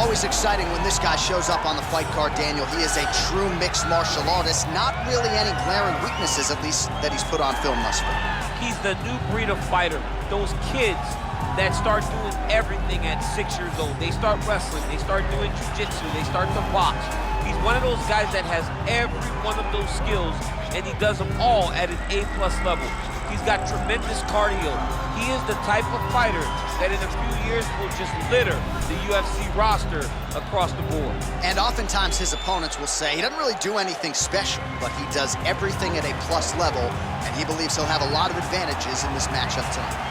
Always exciting when this guy shows up on the fight card, Daniel. He is a true mixed martial artist. Not really any glaring weaknesses, at least, that he's put on film thus far. He's the new breed of fighter. Those kids that start doing everything at 6 years old. They start wrestling, they start doing jiu-jitsu, they start to box. He's one of those guys that has every one of those skills, and he does them all at an A+ level. He's got tremendous cardio. He is the type of fighter that in a few years will just litter the UFC roster across the board. And oftentimes his opponents will say he doesn't really do anything special, but he does everything at a plus level, and he believes he'll have a lot of advantages in this matchup tonight.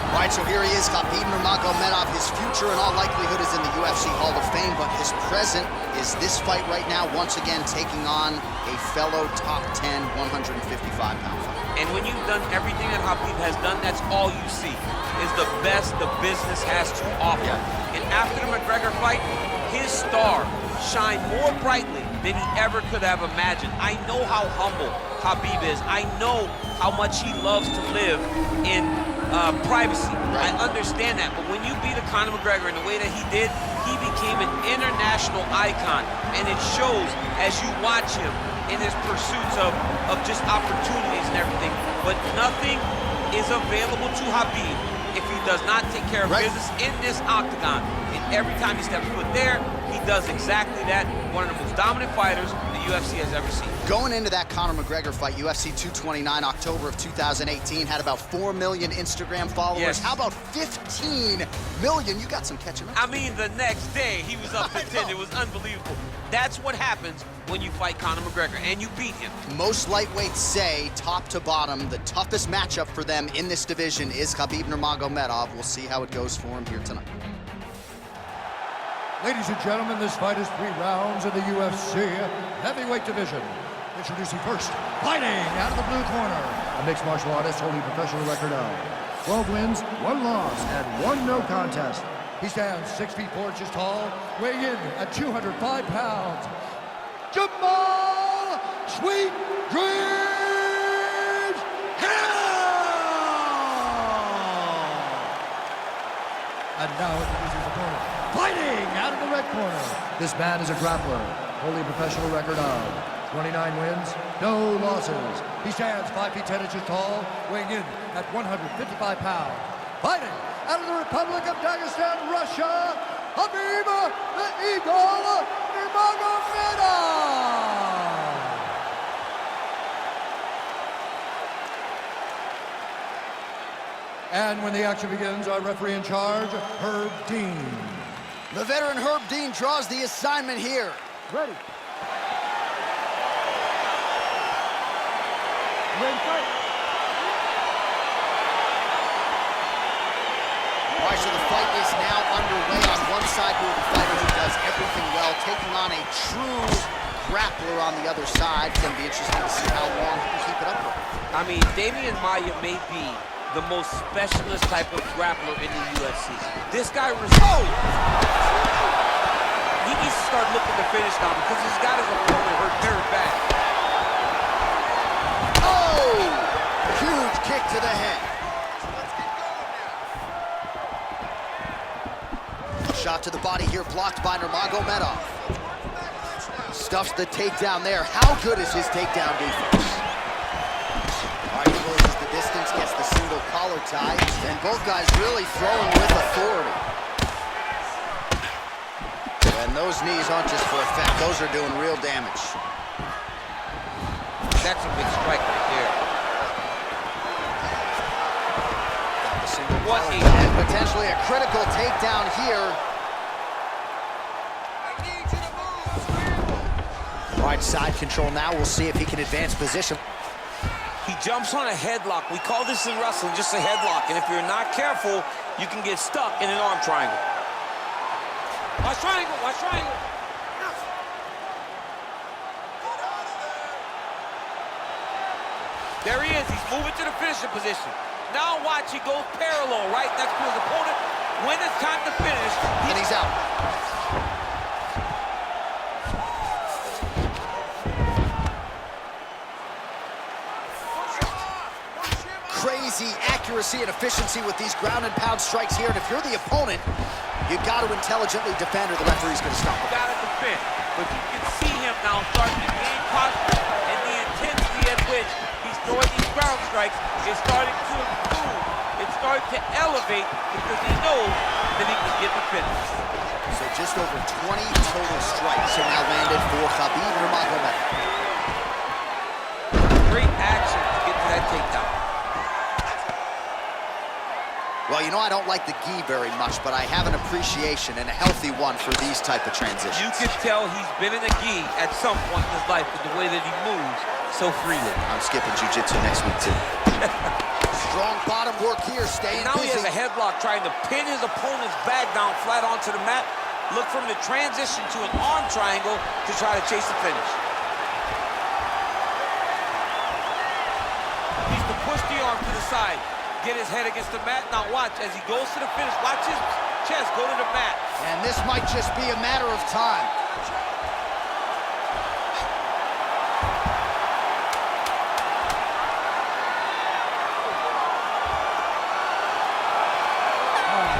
All right, so here he is, Khabib Nurmagomedov. His future in all likelihood is in the UFC Hall of Fame, but his present is this fight right now, once again taking on a fellow top 10 155-pound fighter. And when you've done everything that Khabib has done, that's all you see, is the best the business has to offer. Yeah. And after the McGregor fight, his star shined more brightly than he ever could have imagined. I know how humble Khabib is. I know how much he loves to live in privacy. Right. I understand that, but when you beat Conor McGregor in the way that he did, he became an international icon, and it shows as you watch him in his pursuits of just opportunities and everything. But nothing is available to Khabib if he does not take care of business in this octagon. And every time he steps foot there, he does exactly that. One of the most dominant fighters the UFC has ever seen. Going into that Conor McGregor fight, UFC 229, October of 2018, had about 4 million Instagram followers. Yes. How about 15 million? You got some catching up. I mean, the next day, he was up to 10. It was unbelievable. That's what happens when you fight Conor McGregor, and you beat him. Most lightweights say, top to bottom, the toughest matchup for them in this division is Khabib Nurmagomedov. We'll see how it goes for him here tonight. Ladies and gentlemen, this fight is 3 rounds in the UFC heavyweight division. Introducing first, fighting out of the blue corner, a mixed martial artist holding a professional record of 12 wins, 1 loss, and 1 no contest. He stands 6 feet 4 inches tall, weighing in at 205 pounds. Jamahal Sweet Dreams Hill! And now introducing his opponent, fighting out of the red corner. This man is a grappler, holding a professional record of 29 wins, no losses. He stands 5 feet 10 inches tall, weighing in at 155 pounds. Fighting out of the Republic of Dagestan, Russia, Khabib the Eagle Nurmagomedov. And when the action begins, our referee in charge, Herb Dean. The veteran Herb Dean draws the assignment here. Ready. Ready, fight. All right, so the fight is now underway. On one side, we have a fighter who does everything well, taking on a true grappler on the other side. It's going to be interesting to see how long he can keep it up with. I mean, Damian Maia may be the most specialist type of grappler in the UFC. This guy he needs to start looking to finish now because he's got his opponent hurt very bad. Oh! Huge kick to the head. Shot to the body here, blocked by Nurmagomedov. Stuffs the takedown there. How good is his takedown defense? All right, he closes the distance, gets the single collar tie, and both guys really throwing with authority. And those knees aren't just for effect, those are doing real damage. That's a big strike right there. What and potentially a critical takedown here. All right, side control now. We'll see if he can advance position. He jumps on a headlock. We call this in wrestling just a headlock. And if you're not careful, you can get stuck in an arm triangle. Watch triangle, watch triangle. There he is. He's moving to the finishing position. Now watch, he goes parallel, right? That's to his opponent. When it's time to finish, And he's out. Crazy accuracy and efficiency with these ground and pound strikes here. And if you're the opponent, you got to intelligently defend or the referee's going to stop it. Got to defend. But you can see him now starting to gain posture, and the intensity at which he's throwing these ground strikes is starting to improve. It's starting to elevate because he knows that he can get the finish. So just over 20 total strikes are now landed for Khabib Nurmagomedov. Great action to get to that takedown. Well, you know, I don't like the gi very much, but I have an appreciation and a healthy one for these type of transitions. You can tell he's been in a gi at some point in his life with the way that he moves so freely. I'm skipping jiu-jitsu next week, too. Strong bottom work here, staying Now busy. he has a headlock trying to pin his opponent's back down flat onto the mat. Look for him to transition to an arm triangle to try to chase the finish. Needs to push the arm to the side. Get his head against the mat. Now watch, as he goes to the finish, watch his chest go to the mat. And this might just be a matter of time.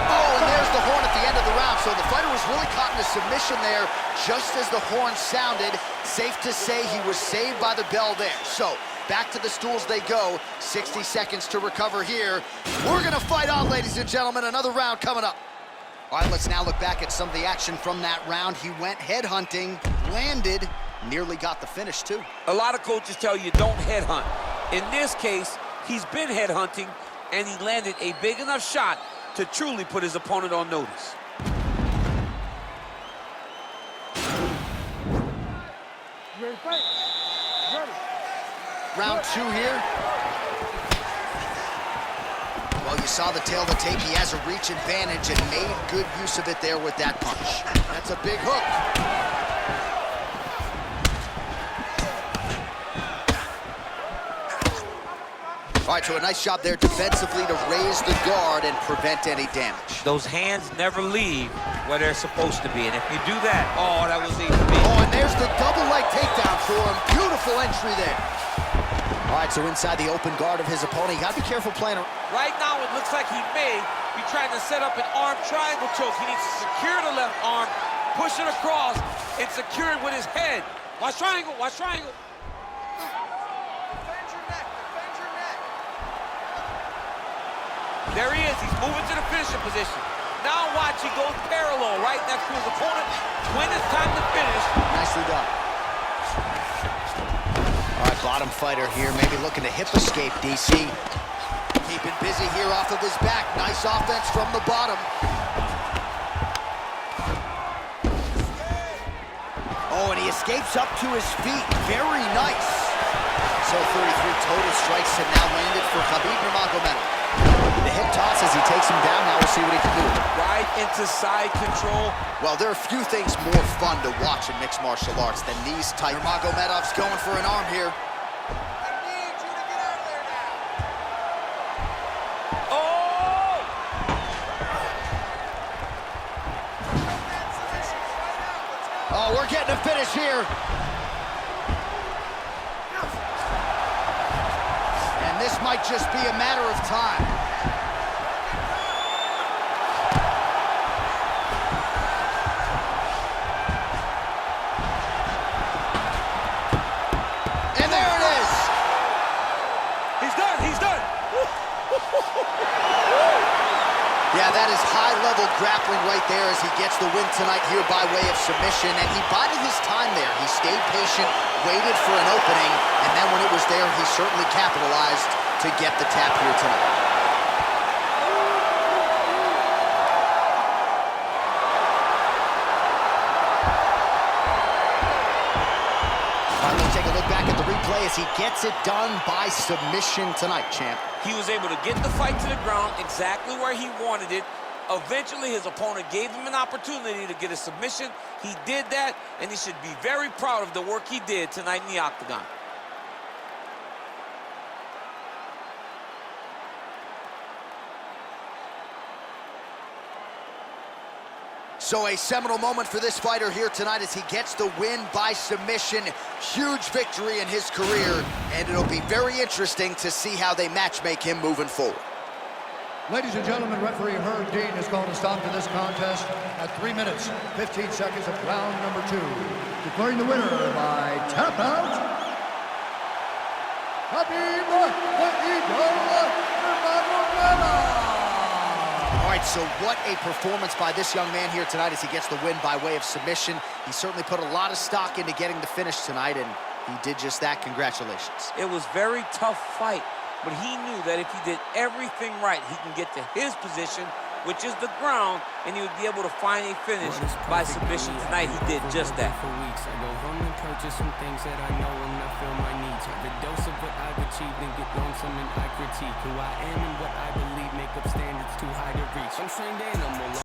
Oh, and there's the horn at the end of the round. So the fighter was really caught in a submission there just as the horn sounded. Safe to say he was saved by the bell there. So back to the stools they go. 60 seconds to recover here. We're gonna fight on, ladies and gentlemen. Another round coming up. All right, let's now look back at some of the action from that round. He went headhunting, landed, nearly got the finish too. A lot of coaches tell you don't headhunt. In this case, he's been headhunting, and he landed a big enough shot to truly put his opponent on notice. Ready to fight? Ready. Round two here. Well, you saw the tail of the tape. He has a reach advantage and made good use of it there with that punch. That's a big hook. All right, so a nice job there defensively to raise the guard and prevent any damage. Those hands never leave where they're supposed to be, and if you do that, oh, that was easy. Oh, and there's the double leg takedown for him. Beautiful entry there. All right, so inside the open guard of his opponent, you got to be careful playing. Right now, it looks like he may be trying to set up an arm triangle choke. He needs to secure the left arm, push it across, and secure it with his head. Watch triangle, watch triangle. Defend your neck, defend your neck. There he is, he's moving to the finishing position. Now watch, he goes parallel right next to his opponent. When it's time to finish. Nicely done. All right, bottom fighter here, maybe looking to hip escape, DC. Keeping busy here off of his back. Nice offense from the bottom. Oh, and he escapes up to his feet. Very nice. So 33 total strikes have now landed for Khabib Nurmagomedov. The hip toss as he takes him down. Now we'll see what he can do. Right into side control. Well, there are few things more fun to watch in mixed martial arts than these type. Nurmagomedov's going for an arm here. I need you to get out of there now. Oh! That submission right out. Let's go. Oh, we're getting a finish here. And this might just be a matter of time. And there it is. He's done, he's done. Yeah, that is high-level grappling right there as he gets the win tonight here by way of submission. And he bided his time there. He stayed patient, waited for an opening, and then when it was there, he certainly capitalized to get the tap here tonight. All right, let's take a look back at the replay as he gets it done by submission tonight, champ. He was able to get the fight to the ground exactly where he wanted it. Eventually, his opponent gave him an opportunity to get a submission. He did that, and he should be very proud of the work he did tonight in the octagon. So a seminal moment for this fighter here tonight as he gets the win by submission. Huge victory in his career, and it'll be very interesting to see how they matchmake him moving forward. Ladies and gentlemen, referee Herb Dean has called a stop to this contest at 3 minutes, 15 seconds of round number 2. Declaring the winner by tap out, Khabib Nurmagomedov. All right, so what a performance by this young man here tonight as he gets the win by way of submission. He certainly put a lot of stock into getting the finish tonight, and he did just that. Congratulations. It was a very tough fight, but he knew that if he did everything right, he can get to his position, which is the ground, and he would be able to find a finish by submission. Tonight, he did just that. For weeks, I go home and purchase some things that I know and I feel my needs. Have a dose of what I've achieved and get lonesome and I critique who I am and what I believe make up standards too high to reach. I'm trained animal.